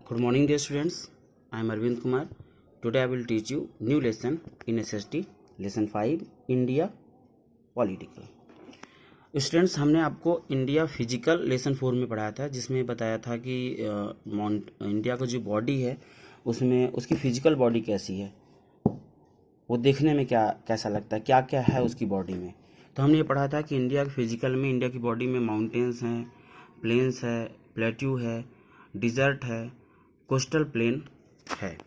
Good morning, dear students. I am Arvind Kumar. Today I will teach you new lesson in SST, lesson 5, India Political. Students, हमने आपको India physical lesson 4 में पढ़ाया था, जिसमें बताया था कि इंडिया का जो बॉडी है उसमें उसकी फिजिकल बॉडी कैसी है, वो देखने में कैसा लगता है, क्या क्या है उसकी बॉडी में। तो हमने ये पढ़ा था कि इंडिया फिजिकल में इंडिया की बॉडी में माउंटेन्स हैं, प्लेन्स है, प्लेट्यू है, डिजर्ट है, कोस्टल प्लेन है।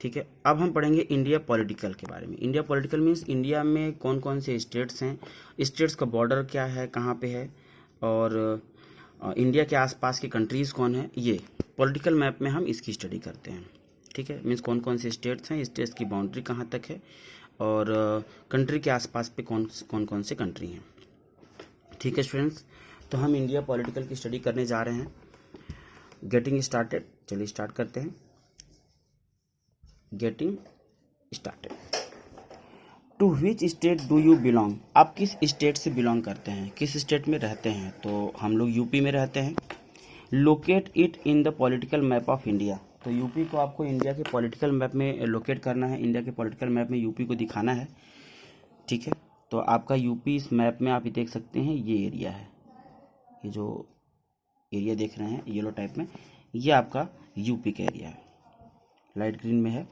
ठीक है, अब हम पढ़ेंगे इंडिया पॉलिटिकल के बारे में। इंडिया पॉलिटिकल मीन्स इंडिया में कौन कौन से स्टेट्स हैं, स्टेट्स का बॉर्डर क्या है, कहाँ पे है, और इंडिया के आसपास के कंट्रीज़ कौन है, ये पॉलिटिकल मैप में हम इसकी स्टडी करते हैं। ठीक है, मीन्स कौन कौन से स्टेट्स हैं, स्टेट्स की बाउंड्री कहाँ तक है, और कंट्री के आसपास पे कौन कौन से कंट्री हैं। ठीक है स्टूडेंट्स, तो हम इंडिया पॉलिटिकल की स्टडी करने जा रहे हैं। गेटिंग स्टार्टेड, चलिए स्टार्ट करते हैं। Getting started. To which state do you belong? आप किस स्टेट से बिलोंग करते हैं, किस स्टेट में रहते हैं? तो हम लोग यूपी में रहते हैं। Locate it in the political map of India. तो यूपी को आपको इंडिया के पॉलिटिकल मैप में लोकेट करना है, इंडिया के पॉलिटिकल मैप में यूपी को दिखाना है। ठीक है, तो आपका यूपी इस मैप में आप देख सकते हैं, ये एरिया है, ये जो एरिया देख रहे हैं येलो टाइप में, ये आपका यूपी का एरिया है, लाइट ग्रीन में है।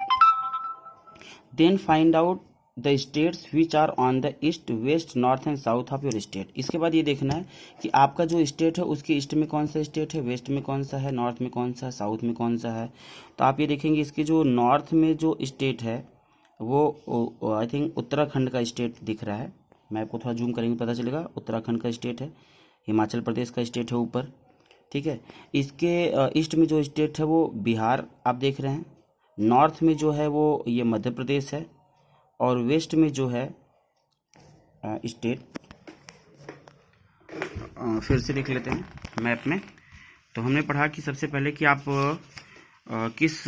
Then find out the states which are on the east, west, north and south of your state. इसके बाद ये देखना है कि आपका जो स्टेट है उसके ईस्ट में कौन सा स्टेट है, वेस्ट में कौन सा है, नॉर्थ में कौन सा है, साउथ में कौन सा है। तो आप ये देखेंगे इसके जो नॉर्थ में जो स्टेट है वो आई थिंक उत्तराखंड का स्टेट दिख रहा है। मैं आपको थोड़ा जूम करेंगे पता चलेगा, उत्तराखंड का स्टेट है, हिमाचल प्रदेश का स्टेट है ऊपर। ठीक है, इसके ईस्ट में जो स्टेट है वो बिहार आप देख रहे हैं, नॉर्थ में जो है वो ये मध्य प्रदेश है, और वेस्ट में जो है स्टेट फिर से देख लेते हैं मैप में। तो हमने पढ़ा कि सबसे पहले कि आप किस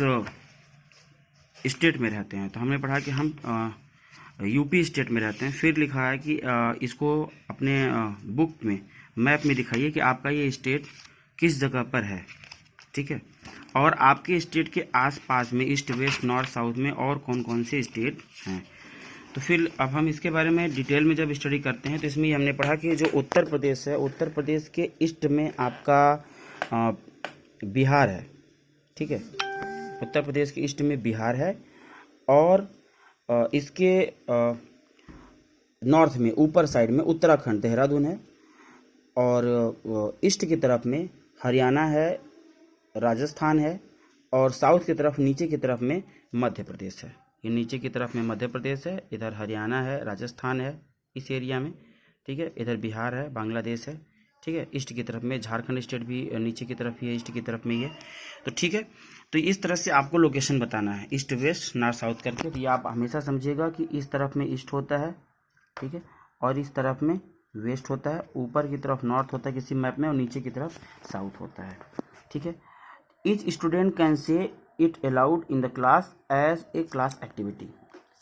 स्टेट में रहते हैं। तो हमने पढ़ा कि हम यूपी स्टेट में रहते हैं। फिर लिखा है कि इसको अपने बुक में मैप में दिखाइए कि आपका ये स्टेट किस जगह पर है। ठीक है, और आपके स्टेट के आसपास में ईस्ट, वेस्ट, नॉर्थ, साउथ में और कौन कौन से स्टेट हैं। तो फिर अब हम इसके बारे में डिटेल में जब स्टडी करते हैं तो इसमें हमने पढ़ा कि जो उत्तर प्रदेश है, उत्तर प्रदेश के ईस्ट में आपका बिहार है। ठीक है, उत्तर प्रदेश के ईस्ट में बिहार है, और इसके नॉर्थ में ऊपर साइड में उत्तराखंड, देहरादून है, और ईस्ट की तरफ में हरियाणा है, राजस्थान है, और साउथ की तरफ नीचे की तरफ में मध्य प्रदेश है। ये नीचे की तरफ में मध्य प्रदेश है, इधर हरियाणा है, राजस्थान है इस एरिया में। ठीक है, इधर बिहार है, बांग्लादेश है। ठीक है, ईस्ट की तरफ में झारखंड स्टेट भी नीचे की तरफ ही है, ईस्ट की तरफ में ही है। तो ठीक है, तो इस तरह से आपको लोकेशन बताना है, ईस्ट, वेस्ट, नॉर्थ, साउथ करके। तो ये आप हमेशा समझिएगा कि इस तरफ में ईस्ट होता है, ठीक है, और इस तरफ में वेस्ट होता है, ऊपर की तरफ नॉर्थ होता है किसी मैप में, और नीचे की तरफ साउथ होता है। ठीक है, each student can say it aloud in the class as a class activity.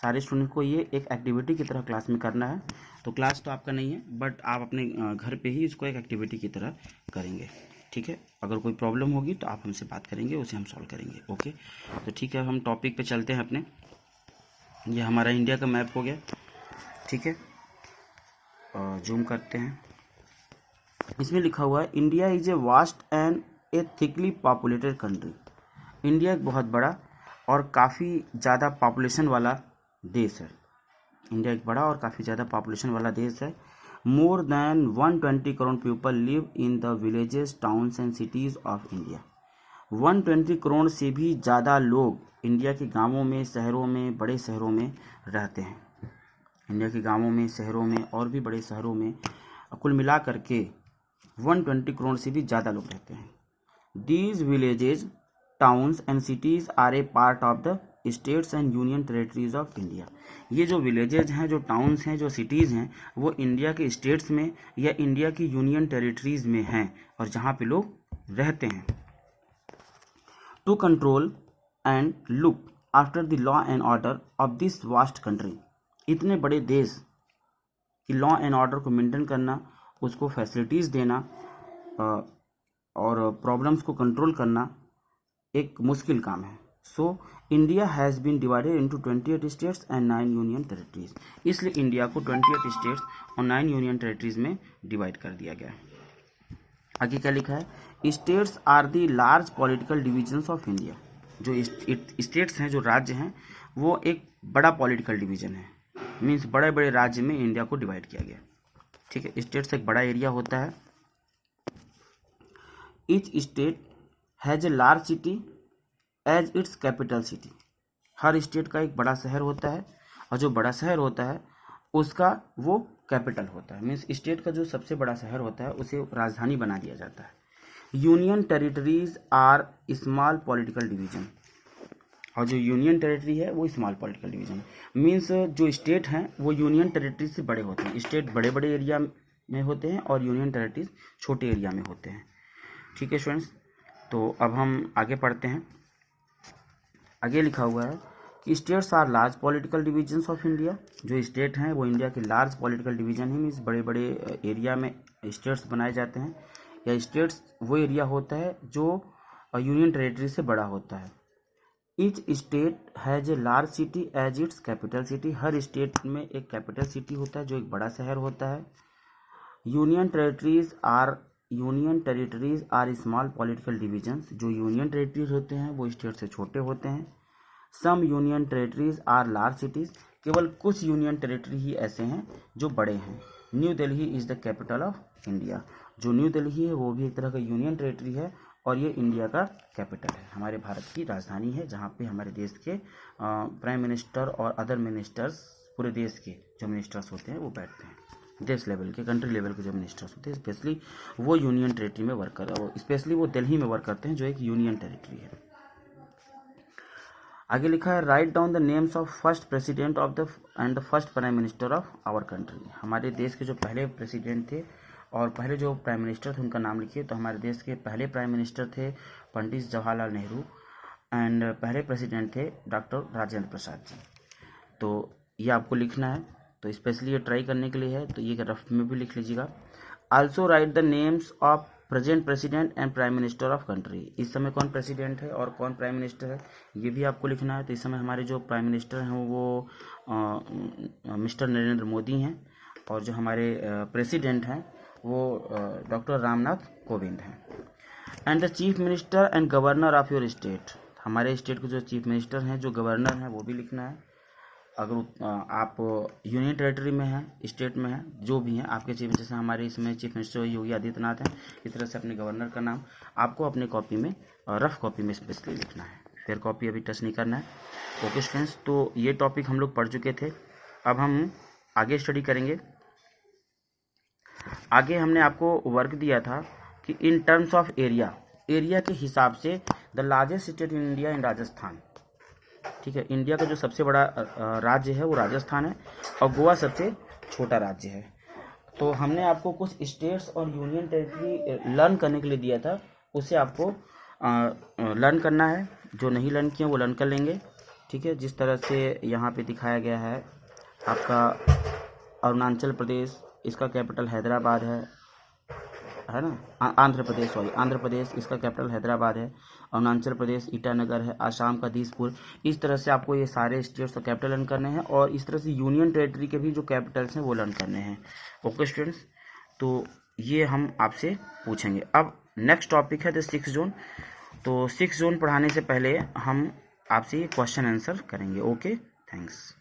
सारे स्टूडेंट को ये एक एक्टिविटी की तरह क्लास में करना है। तो क्लास तो आपका नहीं है, बट आप अपने घर पे ही इसको एक एक्टिविटी की तरह करेंगे। ठीक है, अगर कोई प्रॉब्लम होगी तो आप हमसे बात करेंगे, उसे हम सॉल्व करेंगे। ओके, तो ठीक है, हम टॉपिक पे चलते हैं अपने। ये हमारा इंडिया का मैप हो गया। ठीक है, जूम करते हैं। इसमें लिखा हुआ है India is a vast and A thickly populated country. India एक बहुत बड़ा और काफ़ी ज़्यादा पॉपुलेशन वाला देश है। इंडिया एक बड़ा और काफ़ी ज़्यादा पॉपुलेशन वाला देश है। More than 120 crore people live in the villages, towns and cities of India. 120 crore से भी ज़्यादा लोग इंडिया के गांवों में, शहरों में, बड़े शहरों में रहते हैं। इंडिया के गांवों में, शहरों में और भी बड़े शहरों में कुल मिला करके 120 करोड़ से भी ज़्यादा लोग रहते हैं। These villages, towns and cities are a part of the states and union territories of India. ये जो विलेजेज हैं, जो टाउन्स हैं, जो सिटीज़ हैं, वो इंडिया के स्टेट्स में या इंडिया की यूनियन टेरिटरीज में हैं, और जहाँ पे लोग रहते हैं। To control and look after the law and order of this vast country. इतने बड़े देश की लॉ एंड ऑर्डर को मेंटेन करना, उसको फैसिलिटीज़ देना और प्रॉब्लम्स को कंट्रोल करना एक मुश्किल काम है। So India has been divided into 28 states and 9 union territories, इसलिए इंडिया को 28 स्टेट्स और 9 यूनियन टेरिटरीज में डिवाइड कर दिया गया है। आगे क्या लिखा है, states are the large political divisions of India. जो स्टेट्स हैं, जो राज्य हैं, वो एक बड़ा पॉलिटिकल डिवीजन है, मीन्स बड़े बड़े राज्य में इंडिया को डिवाइड किया गया। ठीक है, स्टेट्स एक बड़ा एरिया होता है। Each state has a large city as its capital city, हर स्टेट का एक बड़ा शहर होता है और जो बड़ा शहर होता है उसका वो कैपिटल होता है, मीन्स स्टेट का जो सबसे बड़ा शहर होता है उसे राजधानी बना दिया जाता है। Union territories are small political division, और जो यूनियन टेरिटरी है वो स्मॉल पॉलिटिकल डिवीजन, मीन्स जो स्टेट हैं वो यूनियन टेरिटरी से बड़े होते हैं। स्टेट बड़े बड़े एरिया में होते हैं और यूनियन टेरिटरीज छोटे एरिया में होते हैं। ठीक है स्टूडेंट्स, तो अब हम आगे पढ़ते हैं। आगे लिखा हुआ है कि states are large political divisions of India, जो स्टेट हैं वो इंडिया के लार्ज पॉलिटिकल डिवीजन है, मीन्स बड़े बड़े एरिया में स्टेट्स बनाए जाते हैं, या स्टेट्स वो एरिया होता है जो यूनियन टेरिटरी से बड़ा होता है। Each state has a large city as its capital city, हर स्टेट में एक कैपिटल सिटी होता है जो एक बड़ा शहर होता है। Union territories are small political divisions, जो यूनियन टेरिटरीज होते हैं वो स्टेट से छोटे होते हैं। Some union territories are large cities, केवल कुछ यूनियन टेरिटरी ही ऐसे हैं जो बड़े हैं। New Delhi is the capital of India, जो न्यू दिल्ली है वो भी एक तरह का यूनियन टेरिटरी है और ये इंडिया का कैपिटल है, हमारे भारत की राजधानी है, जहाँ पे हमारे देश के प्राइम मिनिस्टर और अदर मिनिस्टर्स, पूरे देश के जो मिनिस्टर्स होते हैं वो बैठते हैं। देश लेवल के, कंट्री लेवल के जो मिनिस्टर्स होते हैं स्पेशली वो यूनियन टेरिटरी में वर्क कर, और स्पेशली वो दिल्ली में वर्क करते हैं जो एक यूनियन टेरिटरी है। आगे लिखा है, write down the names of first president of the and the first prime minister of our country, हमारे देश के जो पहले प्रेसिडेंट थे और पहले जो प्राइम मिनिस्टर थे उनका नाम लिखिए। तो हमारे देश के पहले प्राइम मिनिस्टर थे पंडित जवाहरलाल नेहरू एंड पहले प्रेसिडेंट थे डॉक्टर राजेंद्र प्रसाद जी। तो ये आपको लिखना है, तो स्पेशली ये ट्राई करने के लिए है, तो ये रफ में भी लिख लीजिएगा। Also right the names of present president and prime minister of country, इस समय कौन प्रेसिडेंट है और कौन प्राइम मिनिस्टर है ये भी आपको लिखना है। तो इस समय हमारे जो प्राइम मिनिस्टर हैं वो मिस्टर नरेंद्र मोदी हैं, और जो हमारे प्रेसिडेंट हैं वो डॉक्टर रामनाथ कोविंद हैं। And the chief minister and governor of your state, हमारे स्टेट के जो चीफ मिनिस्टर हैं, जो गवर्नर हैं वो भी लिखना है। अगर आप यूनियन टेरिटरी में हैं, स्टेट में हैं, जो भी हैं आपके चीफ, जैसे हमारे इसमें चीफ मिनिस्टर योगी आदित्यनाथ हैं, इस तरह से अपने गवर्नर का नाम आपको अपने कॉपी में, रफ कॉपी में स्पेशली लिखना है, फिर कॉपी अभी टच नहीं करना है। ओके स्टूडेंट्स, तो ये टॉपिक हम लोग पढ़ चुके थे, अब हम आगे स्टडी करेंगे। आगे हमने आपको वर्क दिया था कि इन टर्म्स ऑफ एरिया के हिसाब से the largest state in India in Rajasthan. ठीक है, इंडिया का जो सबसे बड़ा राज्य है वो राजस्थान है और गोवा सबसे छोटा राज्य है। तो हमने आपको कुछ स्टेट्स और यूनियन टेरिटरी लर्न करने के लिए दिया था, उसे आपको लर्न करना है, जो नहीं लर्न किए वो लर्न कर लेंगे। ठीक है, जिस तरह से यहाँ पे दिखाया गया है आपका अरुणाचल प्रदेश, इसका कैपिटल हैदराबाद है ना, आंध्र प्रदेश, इसका कैपिटल हैदराबाद है। अरुणाचल प्रदेश ईटानगर है, आसाम का दिसपुर। इस तरह से आपको ये सारे स्टेट्स का कैपिटल लर्न करने हैं, और इस तरह से यूनियन टेरिटरी के भी जो कैपिटल्स हैं वो लर्न करने हैं। ओके स्टूडेंट्स, तो ये हम आपसे पूछेंगे। अब नेक्स्ट टॉपिक है द 6th जोन। तो 6th जोन पढ़ाने से पहले हम आपसे ये क्वेश्चन आंसर करेंगे। Okay, thanks.